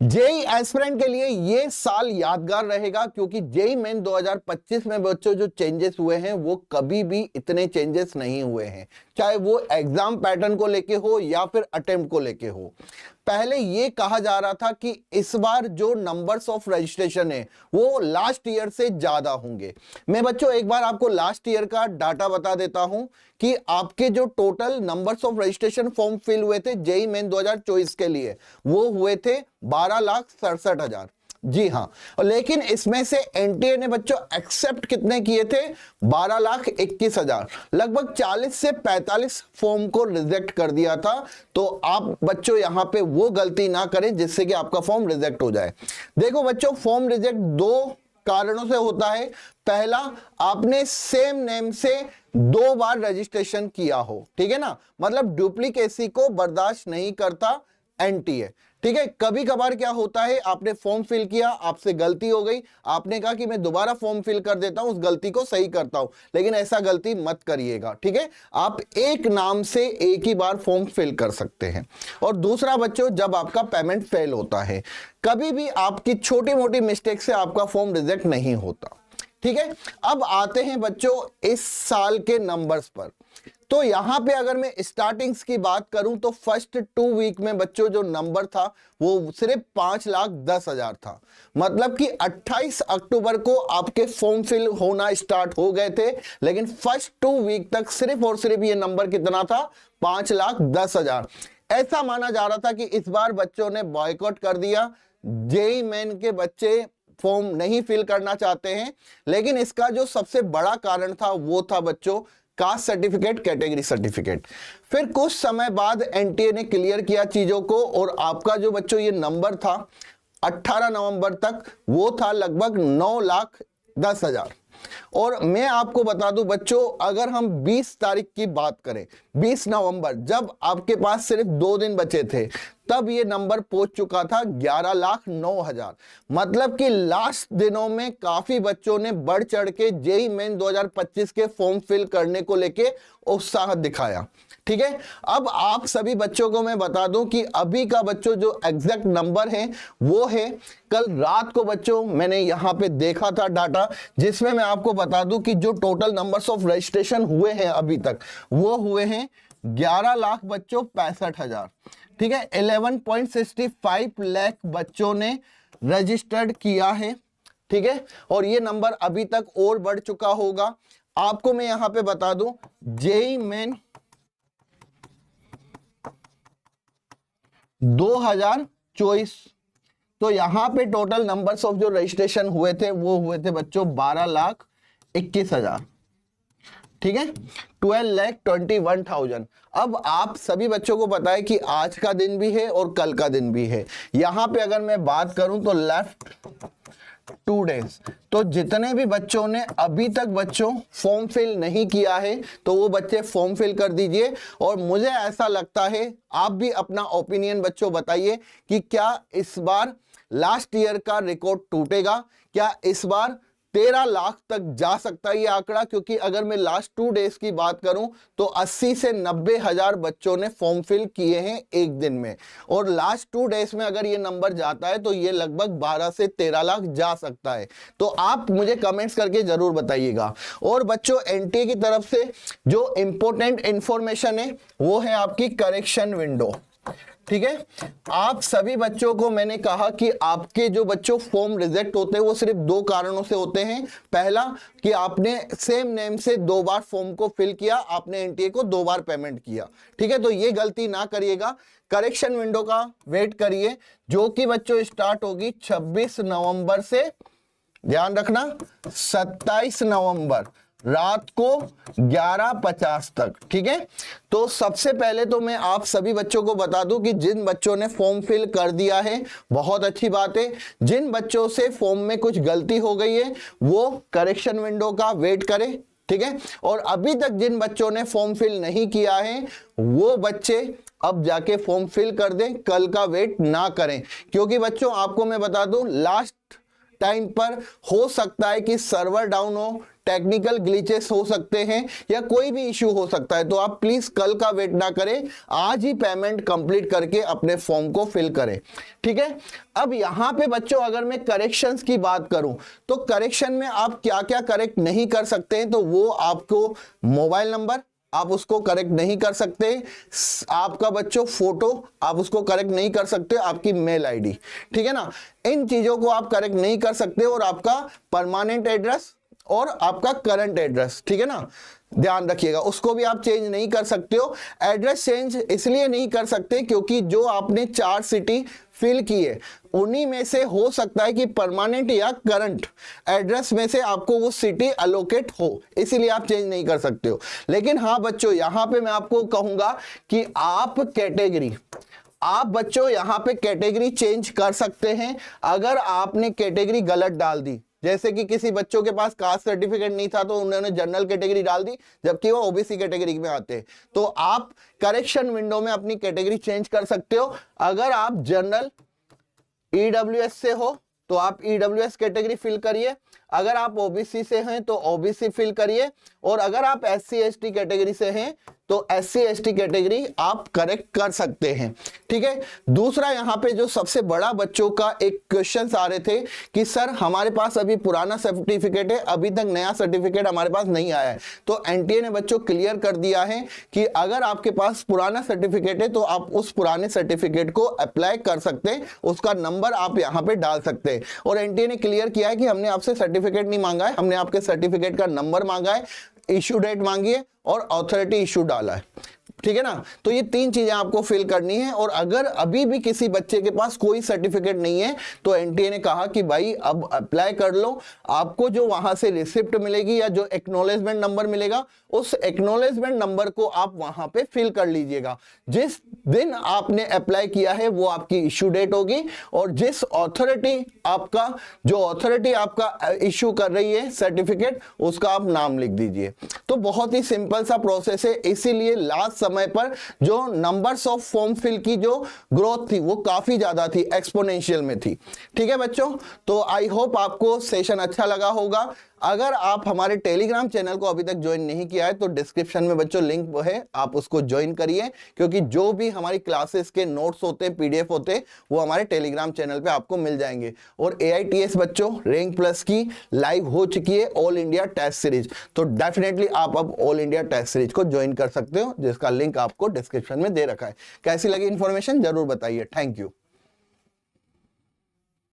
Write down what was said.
JEE aspirant के लिए ये साल यादगार रहेगा, क्योंकि जेई मेन 2025 में बच्चों जो चेंजेस हुए हैं वो कभी भी इतने चेंजेस नहीं हुए हैं, चाहे वो एग्जाम पैटर्न को लेके हो या फिर अटेम्प्ट को लेके हो। पहले ये कहा जा रहा था कि इस बार जो नंबर्स ऑफ रजिस्ट्रेशन है वो लास्ट ईयर से ज्यादा होंगे। मैं बच्चों एक बार आपको लास्ट ईयर का डाटा बता देता हूं कि आपके जो total numbers of registration form fill हुए थे जेई मेन 2024 के लिए वो हुए थे 12,67,000। जी हाँ, लेकिन इसमें से एनटीए ने बच्चों एक्सेप्ट कितने किए थे? 12,21,000। लगभग 40 से 45 फॉर्म को रिजेक्ट कर दिया था। तो आप बच्चों यहां पे वो गलती ना करें जिससे कि आपका फॉर्म रिजेक्ट हो जाए। देखो बच्चों, फॉर्म रिजेक्ट दो कारणों से होता है। पहला, आपने सेम नेम से 2 बार रजिस्ट्रेशन किया हो, ठीक है ना, मतलब डुप्लीकेसी को बर्दाश्त नहीं करता एनटीए। ठीक है, कभी कभार क्या होता है, आपने फॉर्म फिल किया, आपसे गलती हो गई, आपने कहा कि मैं दोबारा फॉर्म फिल कर देता हूं, उस गलती को सही करता हूं, लेकिन ऐसा गलती मत करिएगा। ठीक है, आप एक नाम से एक ही बार फॉर्म फिल कर सकते हैं। और दूसरा बच्चों, जब आपका पेमेंट फेल होता है, कभी भी आपकी छोटी मोटी मिस्टेक से आपका फॉर्म रिजेक्ट नहीं होता। ठीक है, अब आते हैं बच्चों इस साल के नंबर्स पर। तो यहां पे अगर मैं स्टार्टिंग्स की बात करूं तो फर्स्ट 2 वीक में बच्चों जो नंबर था वो सिर्फ 5,10,000 था। मतलब कि 28 अक्टूबर को आपके फॉर्म फिल होना स्टार्ट हो गए थे, लेकिन फर्स्ट 2 वीक तक सिर्फ और सिर्फ ये नंबर कितना था? 5,10,000। ऐसा माना जा रहा था कि इस बार बच्चों ने बॉयकॉट कर दिया, जेई मेन के बच्चे फॉर्म नहीं फिल करना चाहते हैं। लेकिन इसका जो सबसे बड़ा कारण था वो था बच्चों कास्ट सर्टिफिकेट, कैटेगरी सर्टिफिकेट। फिर कुछ समय बाद एनटीए ने क्लियर किया चीजों को, और आपका जो बच्चों ये नंबर था 18 नवंबर तक वो था लगभग 9,10,000। और मैं आपको बता दूं बच्चों, अगर हम 20 तारीख की बात करें, 20 नवंबर, जब आपके पास सिर्फ 2 दिन बचे थे, तब ये नंबर पहुंच चुका था 11,09,000। मतलब कि लास्ट दिनों में काफी बच्चों ने बढ़ चढ़ के जेई मेन 2025 के फॉर्म फिल करने को लेके उत्साह दिखाया। ठीक है, अब आप सभी बच्चों को मैं बता दूं कि अभी का बच्चों जो एग्जैक्ट नंबर है वो है, कल रात को बच्चों मैंने यहां पे देखा था डाटा, जिसमें मैं आपको बता दूं कि जो टोटल नंबर्स ऑफ रजिस्ट्रेशन हुए हैं अभी तक वो हुए हैं 11 लाख बच्चों 65,000। ठीक है, 11.65 लाख बच्चों ने रजिस्टर्ड किया है। ठीक है, और ये नंबर अभी तक और बढ़ चुका होगा। आपको मैं यहां पे बता दूं, जेई मेन 2024, तो यहां पे टोटल नंबर्स ऑफ जो रजिस्ट्रेशन हुए थे वो हुए थे बच्चों 12,21,000। ठीक है, 12,21,000। अब आप सभी बच्चों को पता है कि आज का दिन भी है और कल का दिन भी है। यहां पे अगर मैं बात करूं तो लेफ्ट 2 डेज, तो जितने भी बच्चों ने अभी तक बच्चों फॉर्म फिल नहीं किया है तो वो बच्चे फॉर्म फिल कर दीजिए। और मुझे ऐसा लगता है, आप भी अपना ओपिनियन बच्चों बताइए कि क्या इस बार लास्ट ईयर का रिकॉर्ड टूटेगा? क्या इस बार 13 लाख तक जा सकता है ये आंकड़ा? क्योंकि अगर मैं लास्ट 2 डेज की बात करूं तो 80 से 90 हजार बच्चों ने फॉर्म फिल किए हैं एक दिन में, और लास्ट 2 डेज में अगर ये नंबर जाता है तो ये लगभग 12 से 13 लाख जा सकता है। तो आप मुझे कमेंट्स करके जरूर बताइएगा। और बच्चों, एनटीए की तरफ से जो इंपॉर्टेंट इंफॉर्मेशन है वो है आपकी करेक्शन विंडो। ठीक है, आप सभी बच्चों को मैंने कहा कि आपके जो बच्चों फॉर्म रिजेक्ट होते हैं वो सिर्फ 2 कारणों से होते हैं। पहला, कि आपने सेम नेम से 2 बार फॉर्म को फिल किया, आपने एनटीए को 2 बार पेमेंट किया। ठीक है, तो ये गलती ना करिएगा। करेक्शन विंडो का वेट करिए, जो कि बच्चों स्टार्ट होगी 26 नवंबर से, ध्यान रखना 27 नवंबर रात को 11:50 तक। ठीक है, तो सबसे पहले तो मैं आप सभी बच्चों को बता दूं कि जिन बच्चों ने फॉर्म फिल कर दिया है बहुत अच्छी बात है। जिन बच्चों से फॉर्म में कुछ गलती हो गई है वो करेक्शन विंडो का वेट करें। ठीक है, और अभी तक जिन बच्चों ने फॉर्म फिल नहीं किया है वो बच्चे अब जाके फॉर्म फिल कर दें, कल का वेट ना करें। क्योंकि बच्चों आपको मैं बता दूं, लास्ट टाइम पर हो सकता है कि सर्वर डाउन हो, टेक्निकल ग्लिचेस हो सकते हैं या कोई भी इश्यू हो सकता है, तो आप प्लीज कल का वेट ना करें, आज ही पेमेंट कंप्लीट करके अपने फॉर्म को फिल करें। ठीक है, अब यहां पे बच्चों अगर मैं करेक्शंस की बात करूं तो करेक्शन में आप क्या क्या करेक्ट नहीं कर सकते हैं, तो वो आपको मोबाइल नंबर आप उसको करेक्ट नहीं कर सकते, आपका बच्चों फोटो आप उसको करेक्ट नहीं कर सकते, आपकी मेल आईडी, ठीक है ना, इन चीजों को आप करेक्ट नहीं कर सकते, और आपका परमानेंट एड्रेस और आपका करंट एड्रेस, ठीक है ना, ध्यान रखिएगा, उसको भी आप चेंज नहीं कर सकते हो। एड्रेस चेंज इसलिए नहीं कर सकते क्योंकि जो आपने 4 सिटी फिल की है उन्हीं में से हो सकता है कि परमानेंट या करंट एड्रेस में से आपको वो सिटी अलोकेट हो, इसीलिए आप चेंज नहीं कर सकते हो। लेकिन हाँ बच्चों, यहां पे मैं आपको कहूंगा कि आप बच्चों यहां पे कैटेगरी चेंज कर सकते हैं अगर आपने कैटेगरी गलत डाल दी। जैसे कि किसी बच्चों के पास कास्ट सर्टिफिकेट नहीं था तो उन्होंने जनरल कैटेगरी डाल दी जबकि वो ओबीसी कैटेगरी में आते हैं, तो आप करेक्शन विंडो में अपनी कैटेगरी चेंज कर सकते हो। अगर आप जनरल ईडब्ल्यूएस से हो तो आप ईडब्ल्यूएस कैटेगरी फिल करिए, अगर आप ओबीसी से हैं तो ओबीसी फिल करिए, और अगर आप एससी एसटी कैटेगरी से हैं तो एससी एसटी कैटेगरी आप करेक्ट कर सकते हैं। ठीक है, दूसरा यहाँ पे जो सबसे बड़ा बच्चों का एक क्वेश्चन आ रहे थे कि सर हमारे पास अभी पुराना सर्टिफिकेट है, अभी तक नया सर्टिफिकेट हमारे पास नहीं आया है, तो एनटीए ने बच्चों क्लियर कर दिया है कि अगर आपके पास पुराना सर्टिफिकेट है तो आप उस पुराने सर्टिफिकेट को अप्लाई कर सकते हैं, उसका नंबर आप यहाँ पे डाल सकते हैं। और एनटीए ने क्लियर किया है कि हमने आपसे सर्टिफिकेट नहीं मांगा है, हमने आपके सर्टिफिकेट का नंबर मांगा है, इशू डेट मांगी है और अथॉरिटी इशू डाला है। ठीक है ना, तो ये 3 चीजें आपको फिल करनी है। और अगर अभी भी किसी बच्चे के पास कोई सर्टिफिकेट नहीं है तो एनटीए ने कहा कि भाई अब अप्लाई कर लो, आपको जो वहां से रिसिप्ट मिलेगी या जो एक्नॉलेजमेंट नंबर मिलेगा उस एक्नॉलेजमेंट नंबर को आप वहां पे फिल कर लीजिएगा। जिस दिन आपने अप्लाई किया है वो आपकी इशू डेट होगी, और जिस अथॉरिटी आपका इशू कर रही है सर्टिफिकेट उसका आप नाम लिख दीजिए। तो बहुत ही सिंपल सा प्रोसेस है, इसीलिए लास्ट समय पर जो नंबर्स ऑफ फॉर्म फिल की जो ग्रोथ थी वो काफी ज्यादा थी, एक्सपोनेंशियल में थी। ठीक है बच्चों, तो आई होप आपको सेशन अच्छा लगा होगा। अगर आप हमारे टेलीग्राम चैनल को अभी तक ज्वाइन नहीं किया है तो डिस्क्रिप्शन में बच्चों लिंक है, आप उसको ज्वाइन करिए, क्योंकि जो भी हमारी क्लासेस के नोट्स होते हैं, पीडीएफ होते हैं, वो हमारे टेलीग्राम चैनल पे आपको मिल जाएंगे। और एआईटीएस बच्चों रैंक प्लस की लाइव हो चुकी है ऑल इंडिया टेस्ट सीरीज, तो डेफिनेटली आप अब ऑल इंडिया टेस्ट सीरीज को ज्वाइन कर सकते हो, जिसका लिंक आपको डिस्क्रिप्शन में दे रखा है। कैसी लगी इंफॉर्मेशन जरूर बताइए। Thank you.